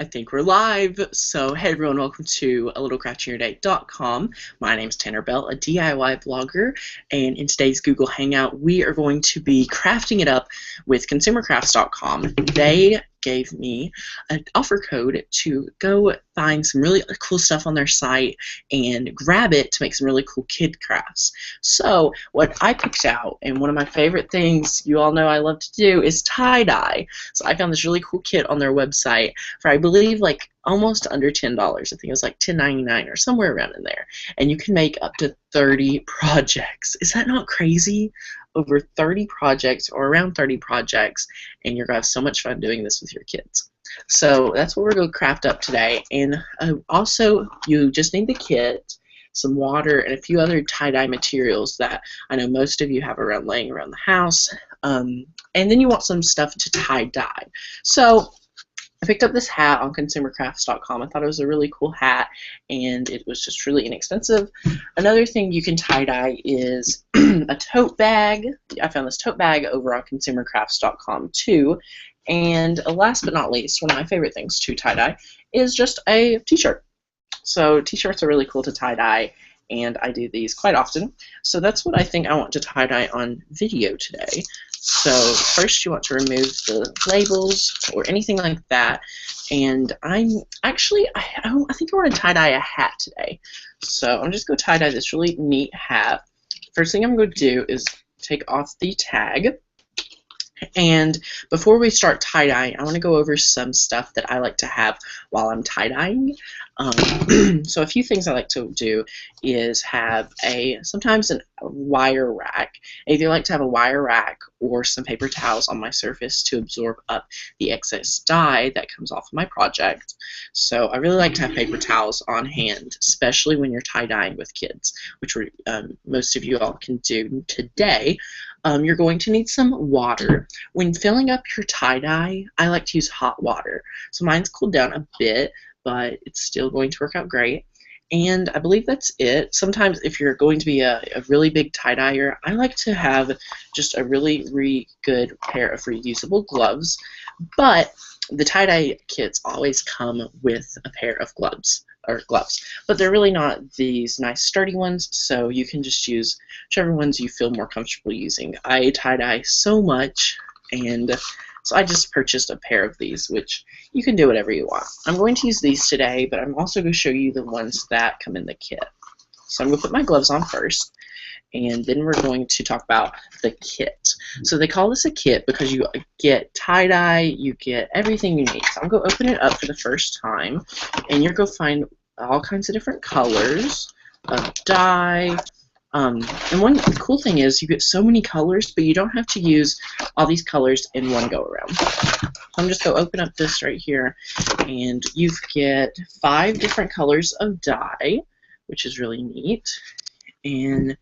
I think we're live. So, hey everyone, welcome to a littlecraftyyourday.com. My name's Tanner Bell, a DIY vlogger, and in today's Google Hangout, we are going to be crafting it up with consumercrafts.com. They gave me an offer code to go find some really cool stuff on their site and grab it to make some really cool kid crafts. So what I picked out, and one of my favorite things you all know I love to do, is tie-dye. So I found this really cool kit on their website for I believe like almost under $10. I think it was like $10.99 or somewhere around in there. And you can make up to 30 projects. Is that not crazy? Over 30 projects or around 30 projects, and you're going to have so much fun doing this with your kids. So that's what we're going to craft up today. And also, you just need the kit, some water, and a few other tie-dye materials that I know most of you have laying around the house. And then you want some stuff to tie-dye. So I picked up this hat on consumercrafts.com. I thought it was a really cool hat, and it was just really inexpensive. Another thing you can tie-dye is a tote bag. I found this tote bag over on consumercrafts.com too. And last but not least, one of my favorite things to tie-dye is just a t-shirt. So t-shirts are really cool to tie-dye, and I do these quite often. So that's what I think I want to tie-dye on video today. So first you want to remove the labels or anything like that, and I think I want to tie-dye a hat today. So I'm just going to tie-dye this really neat hat. First thing I'm going to do is take off the tag. And before we start tie-dyeing, I want to go over some stuff that I like to have while I'm tie-dyeing. So a few things I like to do is have sometimes a wire rack. I either like to have a wire rack or some paper towels on my surface to absorb up the excess dye that comes off of my project. So I really like to have paper towels on hand, especially when you're tie-dyeing with kids, which most of you all can do today. You're going to need some water. When filling up your tie-dye, I like to use hot water. So mine's cooled down a bit, but it's still going to work out great. And I believe that's it. Sometimes if you're going to be a really big tie-dyer, I like to have just a really good pair of reusable gloves. But the tie-dye kits always come with a pair of gloves. But they're really not these nice sturdy ones, so you can just use whichever ones you feel more comfortable using. I tie-dye so much, and so I just purchased a pair of these, which you can do whatever you want. I'm going to use these today, but I'm also going to show you the ones that come in the kit. So I'm going to put my gloves on first, and then we're going to talk about the kit. So they call this a kit because you get tie-dye, you get everything you need. So I'm going to open it up for the first time, and you're going to find all kinds of different colors of dye. And one cool thing is you get so many colors, but you don't have to use all these colors in one go around. I'm just going to open up this right here, and you get 5 different colors of dye, which is really neat. And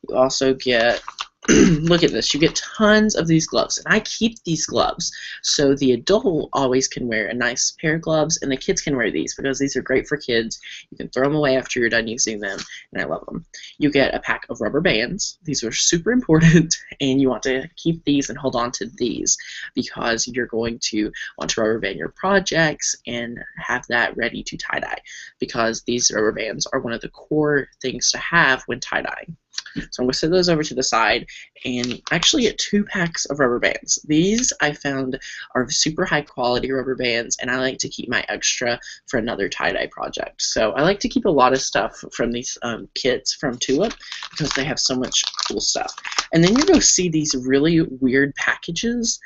you also get look at this, you get tons of these gloves, and I keep these gloves so the adult always can wear a nice pair of gloves, and the kids can wear these because these are great for kids. You can throw them away after you're done using them, and I love them. You get a pack of rubber bands. These are super important, and you want to keep these and hold on to these because you're going to want to rubber band your projects and have that ready to tie-dye, because these rubber bands are one of the core things to have when tie-dyeing. So I'm going to set those over to the side, and actually get 2 packs of rubber bands. These I found are super high quality rubber bands, and I like to keep my extra for another tie-dye project. So I like to keep a lot of stuff from these kits from Tulip because they have so much cool stuff. And then you're going to see these really weird packages,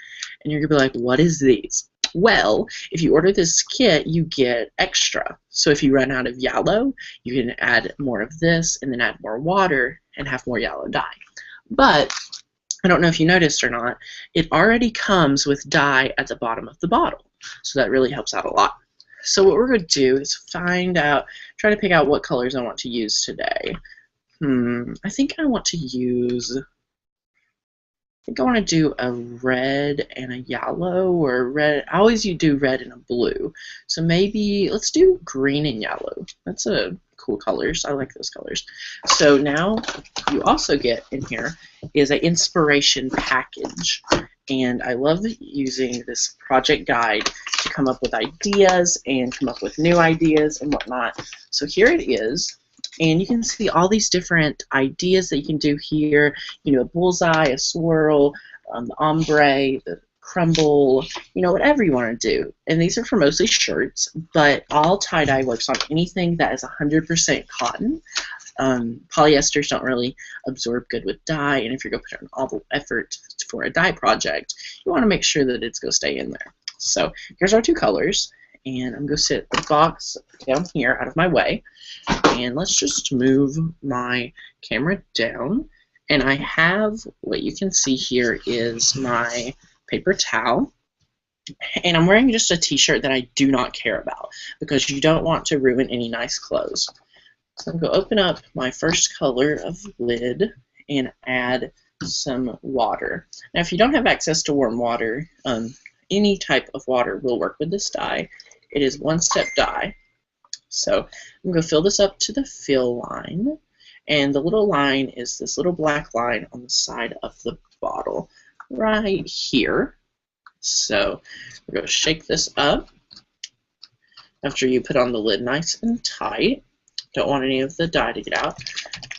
and you're going to be like, what is these? Well, if you order this kit, you get extra. So if you run out of yellow, you can add more of this and then add more water and have more yellow dye. But I don't know if you noticed or not, it already comes with dye at the bottom of the bottle. So that really helps out a lot. So what we're going to do is try to pick out what colors I want to use today. I think I want to use... I think I want to do a red and a yellow, or red. I always do red and a blue. So maybe let's do green and yellow. That's a cool colors. I like those colors. So now you also get in here is an inspiration package. And I love using this project guide to come up with ideas and come up with new ideas and whatnot. So here it is. And you can see all these different ideas that you can do here. You know, a bullseye, a swirl, the ombre, the crumble, you know, whatever you want to do. And these are for mostly shirts, but all tie-dye works on anything that is 100% cotton. Polyesters don't really absorb good with dye, and if you're going to put in all the effort for a dye project, you want to make sure that it's going to stay in there. So here's our two colors, and I'm going to sit the box down here out of my way, and let's just move my camera down. And I have, what you can see here is my paper towel, and I'm wearing just a t-shirt that I do not care about because you don't want to ruin any nice clothes. So I'm going to open up my first color of lid and add some water. Now if you don't have access to warm water, any type of water will work with this dye. It is one-step dye. So I'm going to fill this up to the fill line, and the little line is this little black line on the side of the bottle right here. So we're going to shake this up after you put on the lid nice and tight. Don't want any of the dye to get out.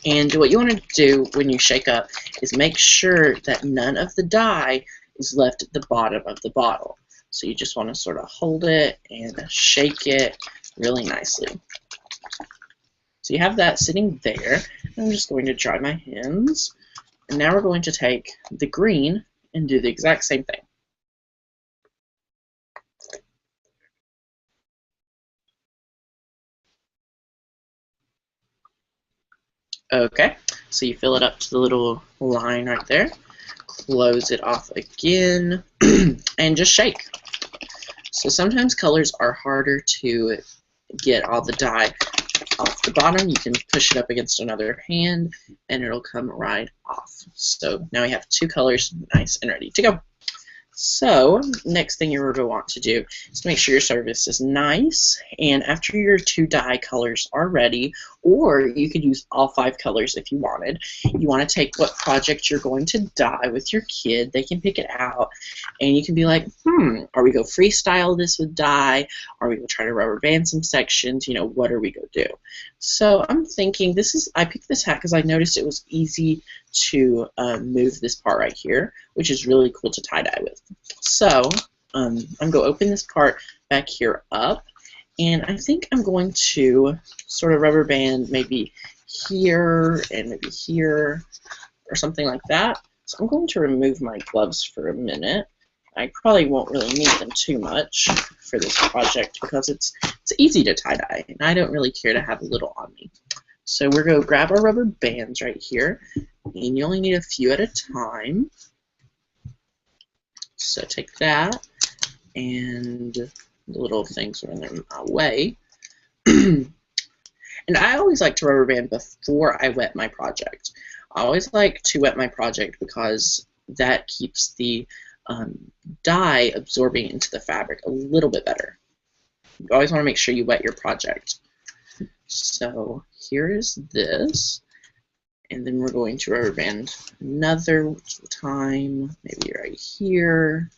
And what you want to do when you shake up is make sure that none of the dye is left at the bottom of the bottle. So you just want to sort of hold it and shake it really nicely. So you have that sitting there. I'm just going to dry my hands. And now we're going to take the green and do the exact same thing. Okay, so you fill it up to the little line right there, close it off again, and just shake. So sometimes colors are harder to get all the dye off the bottom. You can push it up against another hand and it'll come right off. So now we have two colors nice and ready to go. So next thing you're going to want to do is make sure your surface is nice, and after your two dye colors are ready, or you could use all 5 colors if you wanted, you want to take what project you're going to dye with your kid. They can pick it out, and you can be like, are we going to freestyle this with dye? Are we going to try to rubber band some sections? You know, what are we going to do? So I'm thinking I picked this hat because I noticed it was easy to move this part right here, which is really cool to tie-dye with. So I'm going to open this part back here up, and I think I'm going to sort of rubber band maybe here and maybe here or something like that. So I'm going to remove my gloves for a minute. I probably won't really need them too much for this project because it's easy to tie-dye, and I don't really care to have a little on me. So we're going to grab our rubber bands right here, and you only need a few at a time. So take that, and the little things are in my way. And I always like to rubber band before I wet my project. I always like to wet my project because that keeps the dye absorbing into the fabric a little bit better. You always want to make sure you wet your project. So here is this, and then we're going to rubber band another time, maybe right here.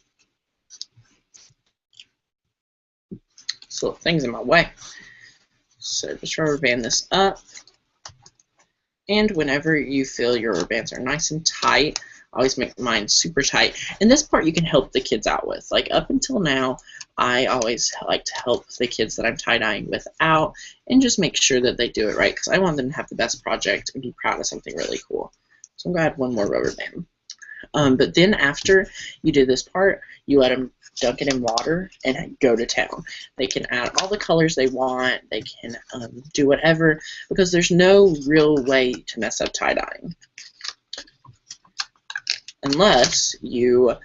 So things in my way. So just rubber band this up, and whenever you feel your rubber bands are nice and tight, I always make mine super tight. And this part you can help the kids out with. Like up until now, I always like to help the kids that I'm tie-dyeing with out and just make sure that they do it right because I want them to have the best project and be proud of something really cool. So I'm going to add one more rubber band. But then after you do this part, you let them dunk it in water and go to town. They can add all the colors they want. They can do whatever because there's no real way to mess up tie-dyeing unless you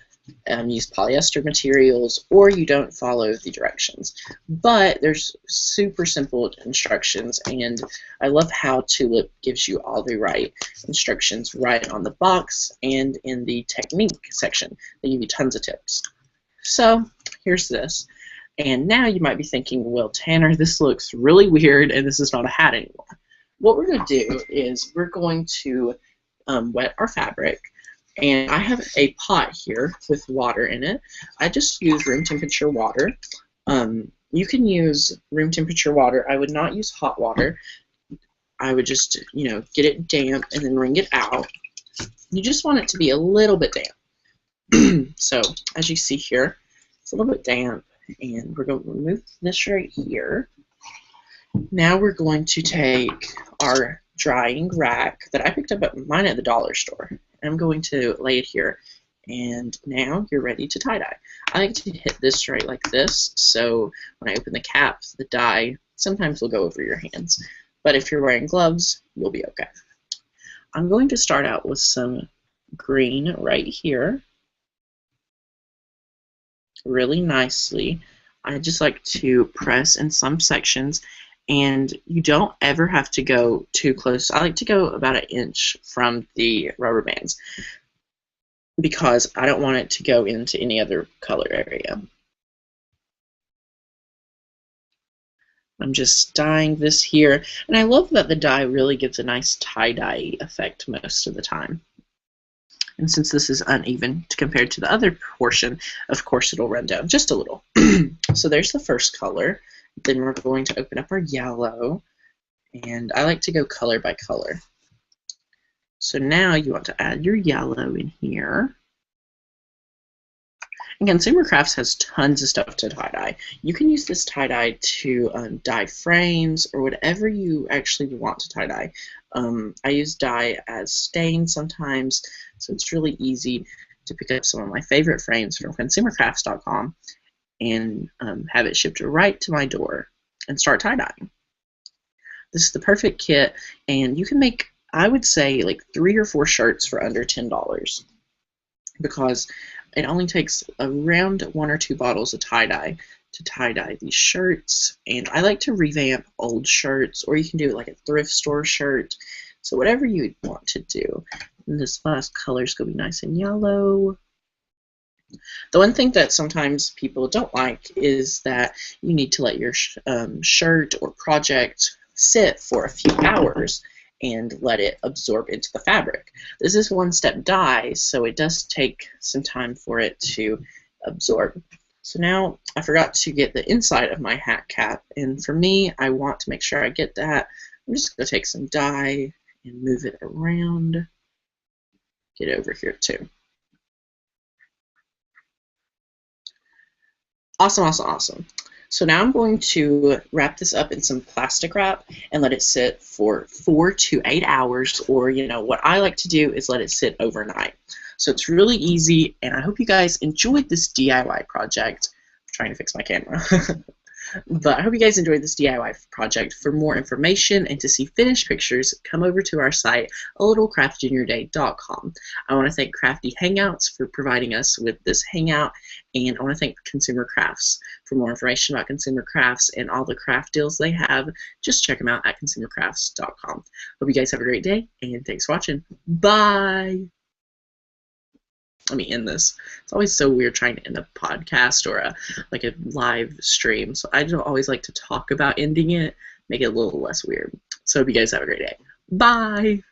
use polyester materials or you don't follow the directions. But there's super simple instructions, and I love how Tulip gives you all the right instructions right on the box and in the technique section. They give you tons of tips. So here's this, and now you might be thinking, well, Tanner, this looks really weird and this is not a hat anymore. What we're going to do is we're going to wet our fabric, And I have a pot here with water in it. I just use room temperature water. You can use room temperature water. I would not use hot water. I would just, get it damp and then wring it out. You just want it to be a little bit damp. So, as you see here, it's a little bit damp, and we're going to remove this right here. Now we're going to take our drying rack that I picked up at mine at the dollar store. I'm going to lay it here, and now you're ready to tie-dye. I like to hit this right like this, so when I open the cap, the dye sometimes will go over your hands. But if you're wearing gloves, you'll be okay. I'm going to start out with some green right here, really nicely. I just like to press in some sections, and you don't ever have to go too close. I like to go about 1 inch from the rubber bands because I don't want it to go into any other color area. I'm just dyeing this here, and I love that the dye really gives a nice tie-dye effect most of the time. And since this is uneven compared to the other portion, of course it'll run down just a little. So there's the first color. Then we're going to open up our yellow, and I like to go color by color. So now you want to add your yellow in here. And Consumer Crafts has tons of stuff to tie-dye. You can use this tie-dye to dye frames or whatever you actually want to tie-dye. I use dye as stain sometimes, so it's really easy to pick up some of my favorite frames from consumercrafts.com and have it shipped right to my door and start tie-dyeing. This is the perfect kit, and you can make, I would say, like 3 or 4 shirts for under $10 because it only takes around 1 or 2 bottles of tie-dye to tie-dye these shirts. And I like to revamp old shirts, or you can do it like a thrift store shirt. So whatever you want to do. And this last color is going to be nice and yellow. The one thing that sometimes people don't like is that you need to let your shirt or project sit for a few hours and let it absorb into the fabric. This is one-step dye, so it does take some time for it to absorb. So now I forgot to get the inside of my hat cap, and for me, I want to make sure I get that. I'm just going to take some dye and move it around. Get it over here too. Awesome, awesome, awesome. So now I'm going to wrap this up in some plastic wrap and let it sit for 4 to 8 hours, or what I like to do is let it sit overnight. So it's really easy, and I hope you guys enjoyed this DIY project. I'm trying to fix my camera. But I hope you guys enjoyed this DIY project. For more information and to see finished pictures, come over to our site, alittlecraftinyourday.com. I want to thank Crafty Hangouts for providing us with this hangout, and I want to thank Consumer Crafts. For more information about Consumer Crafts and all the craft deals they have, just check them out at consumercrafts.com. Hope you guys have a great day, and thanks for watching. Bye! Let me end this. It's always so weird trying to end a podcast or a live stream, so I don't always like to talk about ending it, make it a little less weird. So hope you guys have a great day. Bye!